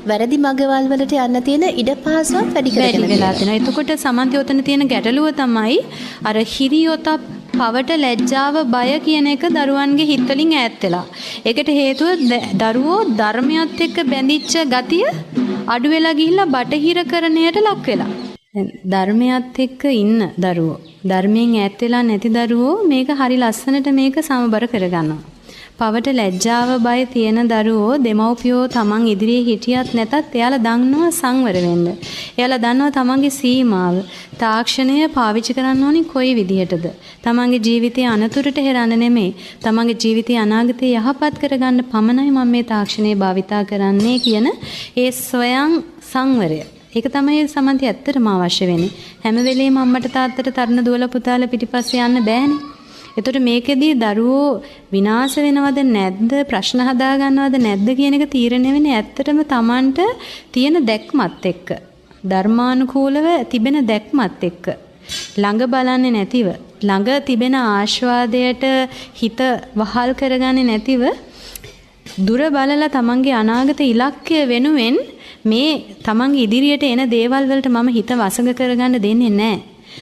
වැරදි මගවල් වලට යන්න තියෙන ඉඩ පහසුවක් වැඩි කරගෙන වෙලා තියෙනවා. එතකොට සමන්ති ඔතන තියෙන ගැටලුව තමයි අර හිරියොතප් පවට ලැජ්ජාව බය කියන එක දරුවන්ගේ හිත වලින් ඈත් වෙලා. ඒකට හේතුව දරුවෝ ධර්මයත් එක්ක බැඳිච්ච ගතිය අඩු වෙලා ගිහිල්ලා බටහිරකරණයට ලක් වෙලා. ධර්මයත් එක්ක ඉන්න දරුවෝ ධර්මයෙන් ඈත් වෙලා නැති දරුවෝ මේක හරි ලස්සනට මේක සමබර කරගන්නවා. පවට ලැජ්ජාව බය තියෙන දරුවෝ දෙමව්පියෝ තමන් ඉදිරියේ හිටියත් නැතත් එයාලා දන්නවා සංවර වෙන්න. එයාලා දන්නවා තමන්ගේ සීමාව. තාක්ෂණය පාවිච්චි කරන්න ඕනි කොයි විදිහටද? තමන්ගේ ජීවිතයේ අනතුරට හෙරන්න නෙමෙයි. තමන්ගේ ජීවිතයේ අනාගතය යහපත් කරගන්න පමණයි මම මේ තාක්ෂණය භාවිතා කරන්නේ කියන ඒ ස්වයං සංවරය. ඒක තමයි සමන්ති ඇත්තටම අවශ්‍ය වෙන්නේ. හැම වෙලේම අම්මට තාත්තට තරණ දුවලා පුතාලා පිටිපස්සේ යන්න බෑනේ. එතකොට මේකෙදී දරුවෝ විනාශ වෙනවද නැද්ද ප්‍රශ්න හදා ගන්නවද නැද්ද කියන එක තීරණය වෙන්නේ ඇත්තටම Tamanට තියෙන දැක්මත් එක්ක. ධර්මානුකූලව තිබෙන දැක්මත් එක්ක. ළඟ බලන්නේ නැතිව, ළඟ තිබෙන ආස්වාදයට හිත වහල් කරගන්නේ නැතිව දුර බලලා Tamanගේ අනාගත ඉලක්කය වෙනුවෙන් මේ තමන්ගේ ඉදිරියට එන දේවල් වලට මම හිත වසඟ කරගන්න දෙන්නේ නැහැ.